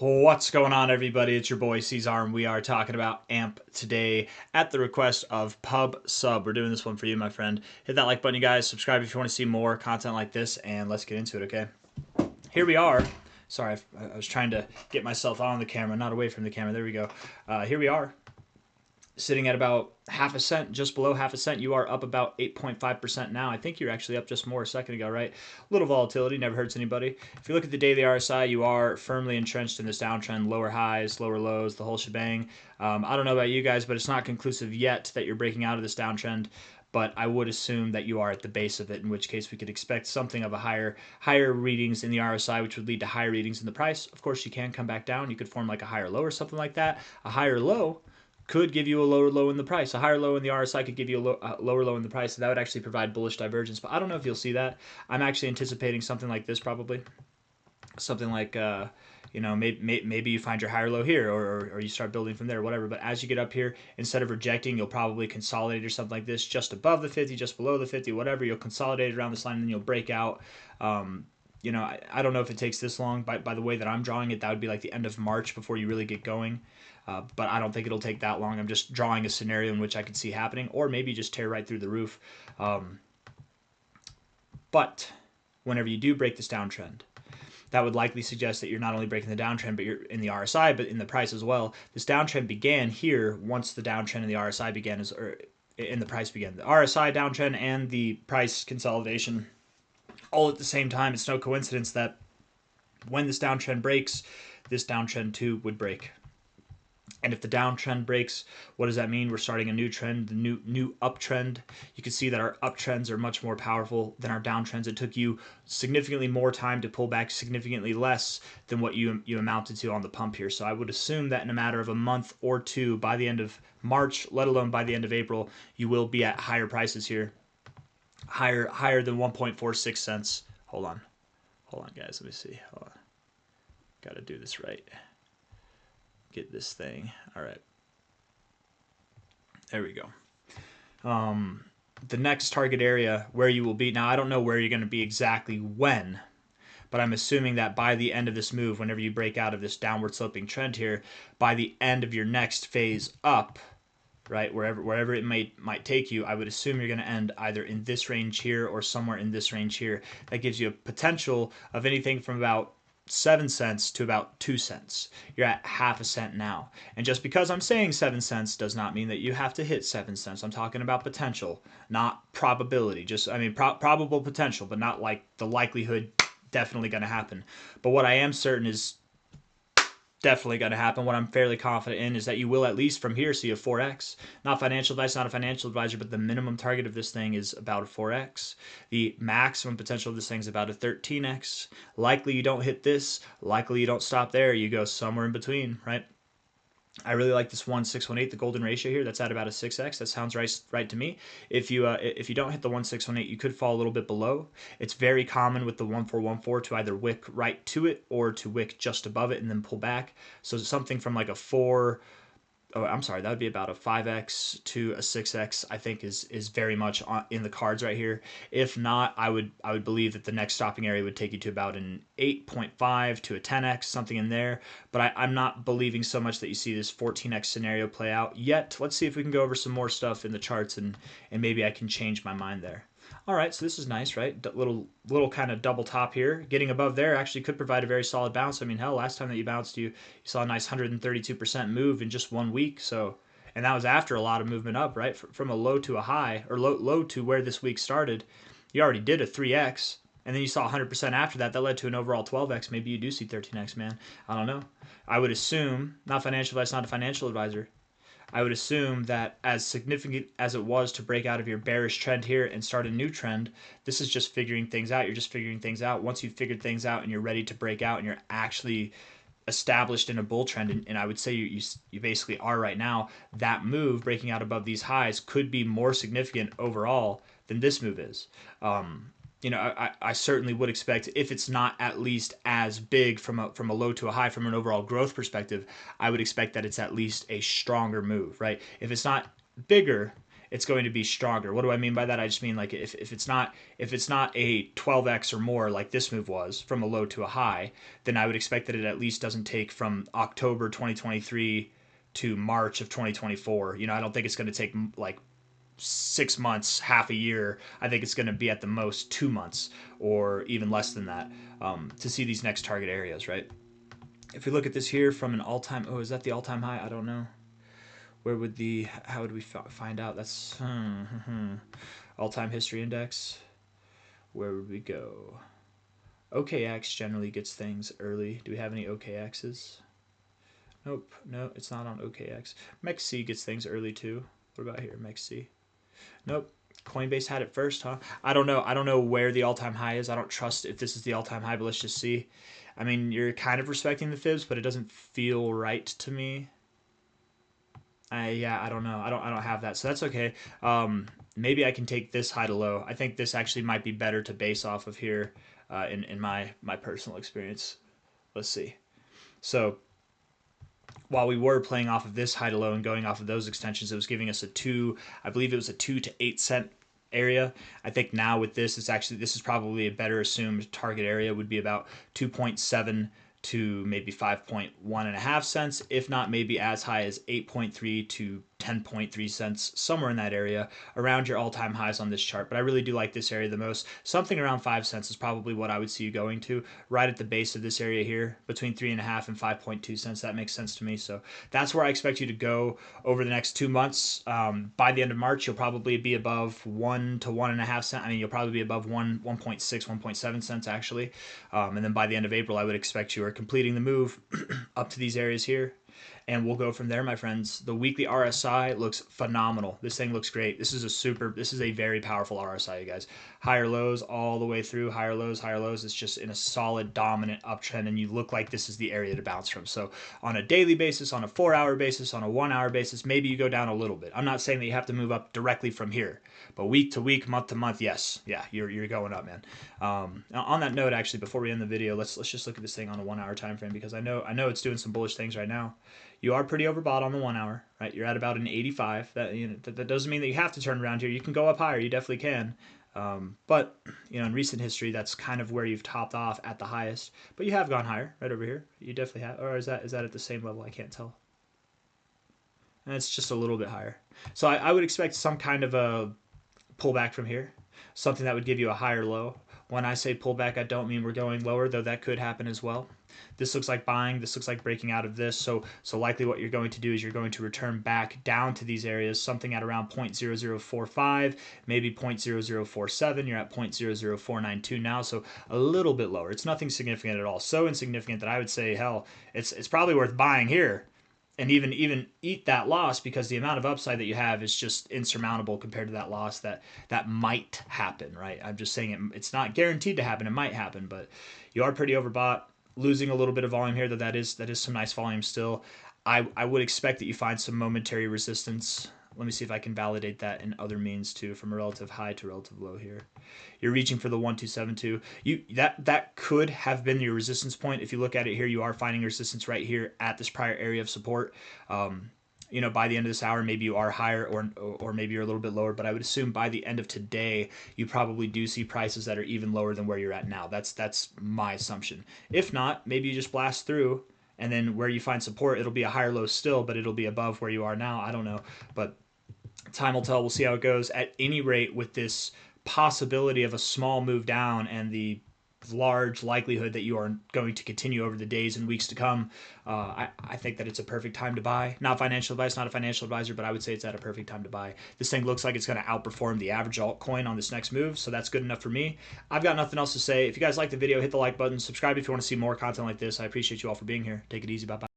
What's going on, everybody? It's your boy C-Zar, and we are talking about AMP today at the request of Pub Sub. We're doing this one for you, my friend. Hit that like button, you guys. Subscribe if you want to see more content like this, and let's get into it, okay? Here we are. Sorry, I was trying to get myself on the camera, not away from the camera. There we go. Here we are, sitting at about half a cent, just below half a cent. You are up about 8.5% now. I think you're actually up just more a second ago, right? A little volatility, never hurts anybody. If you look at the daily RSI, you are firmly entrenched in this downtrend, lower highs, lower lows, the whole shebang. I don't know about you guys, but it's not conclusive yet that you're breaking out of this downtrend. But I would assume that you are at the base of it, in which case we could expect something of a higher readings in the RSI, which would lead to higher readings in the price. Of course, you can come back down. You could form like a higher low or something like that. A higher low could give you a lower low in the price. A higher low in the RSI could give you a lower low in the price, and that would actually provide bullish divergence. But I don't know if you'll see that. I'm actually anticipating something like this probably. Something like, maybe you find your higher low here, or you start building from there, whatever. But as you get up here, instead of rejecting, you'll probably consolidate or something like this, just above the 50, just below the 50, whatever. You'll consolidate around this line, and then you'll break out. I don't know if it takes this long. By the way that I'm drawing it, that would be like the end of March before you really get going. But I don't think it'll take that long. I'm just drawing a scenario in which I could see happening, or maybe just tear right through the roof. But whenever you do break this downtrend, that would likely suggest that you're not only breaking the downtrend, but you're in the RSI, but in the price as well. This downtrend began here once the downtrend in the RSI began, or in the price began. The RSI downtrend and the price consolidation all at the same time. It's no coincidence that when this downtrend breaks, this downtrend too would break. And if the downtrend breaks, what does that mean? We're starting a new trend, the new uptrend. You can see that our uptrends are much more powerful than our downtrends. It took you significantly more time to pull back, significantly less than what you amounted to on the pump here. So I would assume that in a matter of a month or two, by the end of March, let alone by the end of April, you will be at higher prices here, higher than 1.46 cents. Hold on, guys. Let me see. Hold on. Got to do this right. Get this thing. All right. There we go. The next target area where you will be, now I don't know where you're going to be exactly when, but I'm assuming that by the end of this move, whenever you break out of this downward sloping trend here, by the end of your next phase up, right, wherever it might take you, I would assume you're going to end either in this range here or somewhere in this range here. That gives you a potential of anything from about 7 cents to about 2 cents. You're at half a cent now. And just because I'm saying 7 cents does not mean that you have to hit 7 cents. I'm talking about potential, not probability. Probable potential, but not like the likelihood definitely going to happen. But what I am certain is definitely going to happen. What I'm fairly confident in is that you will at least from here see a 4x. Not financial advice, not a financial advisor, but the minimum target of this thing is about a 4x. The maximum potential of this thing is about a 13x. Likely you don't hit this. Likely you don't stop there. You go somewhere in between, right? I really like this 1.618, the golden ratio here. That's at about a 6x. That sounds right to me. If you don't hit the 1.618, you could fall a little bit below. It's very common with the 1.414 to either wick right to it or to wick just above it and then pull back. So something from like a 4. Oh, I'm sorry, that would be about a 5x to a 6x, I think is very much in the cards right here. If not, I would believe that the next stopping area would take you to about an 8.5 to a 10x, something in there. But I'm not believing so much that you see this 14x scenario play out yet. Let's see if we can go over some more stuff in the charts and maybe I can change my mind there. All right, so this is nice, right? Little kind of double top here. Getting above there actually could provide a very solid bounce. I mean, hell, last time that you bounced, you saw a nice 132% move in just 1 week. So, and that was after a lot of movement up, right? From a low to a high, or low to where this week started. You already did a 3x, and then you saw 100% after that. That led to an overall 12x. Maybe you do see 13x, man. I don't know. I would assume, not financial advice, not a financial advisor, I would assume that as significant as it was to break out of your bearish trend here and start a new trend, this is just figuring things out. You're just figuring things out. Once you've figured things out and you're ready to break out and you're actually established in a bull trend, and I would say you basically are right now, that move breaking out above these highs could be more significant overall than this move is. I certainly would expect, if it's not at least as big from a low to a high from an overall growth perspective, I would expect that it's at least a stronger move, right? If it's not bigger, it's going to be stronger. What do I mean by that? I just mean like if it's not a 12x or more like this move was from a low to a high, then I would expect that it at least doesn't take from October 2023 to March of 2024. I don't think it's going to take like 6 months, half a year. I think it's going to be at the most 2 months or even less than that to see these next target areas, right? If we look at this here from an all-time, is that the all-time high? I don't know. How would we find out? That's all-time history index. Where would we go? OKX generally gets things early. Do we have any OKXs? Nope, no, it's not on OKX. MEXC gets things early too. What about here, MEXC? Nope. Coinbase had it first, huh? I don't know where the all-time high is. I don't trust if this is the all-time high, but let's just see. I mean, you're kind of respecting the fibs, but it doesn't feel right to me. Yeah, I don't know. I don't have that, so that's okay. Maybe I can take this high to low. I think this actually might be better to base off of here in my personal experience. Let's see. So while we were playing off of this high to low and going off of those extensions, it was giving us I believe it was a 2 to 8 cent area. I think now with this, this is probably a better assumed target area would be about 2.7 to maybe 5.1 cents, if not maybe as high as 8.3 to 10.3 cents, somewhere in that area, around your all-time highs on this chart. But I really do like this area the most. Something around 5 cents is probably what I would see you going to, right at the base of this area here, between 3.5 and 5.2 cents. That makes sense to me. So that's where I expect you to go over the next 2 months. By the end of March, you'll probably be above 1 to 1.5 cents. I mean, you'll probably be above 1.6, 1.7 cents actually. And then by the end of April, I would expect you are completing the move up to these areas here. And we'll go from there, my friends. The weekly RSI looks phenomenal. This thing looks great. This is a very powerful RSI, you guys. Higher lows all the way through, higher lows, higher lows. It's just in a solid, dominant uptrend, and you look like this is the area to bounce from. So on a daily basis, on a 4-hour basis, on a 1-hour basis, maybe you go down a little bit. I'm not saying that you have to move up directly from here, but week to week, month to month, yes. Yeah, you're going up, man. On that note, actually, before we end the video, let's just look at this thing on a 1-hour time frame, because I know it's doing some bullish things right now. You are pretty overbought on the 1 hour, right? You're at about an 85. That doesn't mean that you have to turn around here. You can go up higher. You definitely can. But in recent history, that's kind of where you've topped off at the highest. But you have gone higher, right over here. You definitely have. Or is that at the same level? I can't tell. And it's just a little bit higher. So I would expect some kind of a pullback from here, something that would give you a higher low. When I say pullback, I don't mean we're going lower, though that could happen as well. This looks like buying. This looks like breaking out of this. So likely what you're going to do is you're going to return back down to these areas, something at around 0.0045, maybe 0.0047. You're at 0.00492 now, so a little bit lower. It's nothing significant at all. So insignificant that I would say, hell, it's probably worth buying here. And even eat that loss, because the amount of upside that you have is just insurmountable compared to that loss that might happen, right? I'm just saying it's not guaranteed to happen. It might happen, but you are pretty overbought, losing a little bit of volume here, though that is some nice volume still. I would expect that you find some momentary resistance. Let me see if I can validate that in other means too, from a relative high to relative low here. You're reaching for the 1272. That could have been your resistance point. If you look at it here, you are finding resistance right here at this prior area of support. By the end of this hour, maybe you are higher or maybe you're a little bit lower, but I would assume by the end of today, you probably do see prices that are even lower than where you're at now. That's my assumption. If not, maybe you just blast through, and then where you find support, it'll be a higher low still, but it'll be above where you are now. I don't know, but time will tell. We'll see how it goes. At any rate, with this possibility of a small move down and the large likelihood that you are going to continue over the days and weeks to come, I think that it's a perfect time to buy. Not financial advice, not a financial advisor, but I would say it's at a perfect time to buy. This thing looks like it's going to outperform the average altcoin on this next move, so that's good enough for me. I've got nothing else to say. If you guys like the video, hit the like button, subscribe if you want to see more content like this. I appreciate you all for being here. Take it easy. Bye-bye.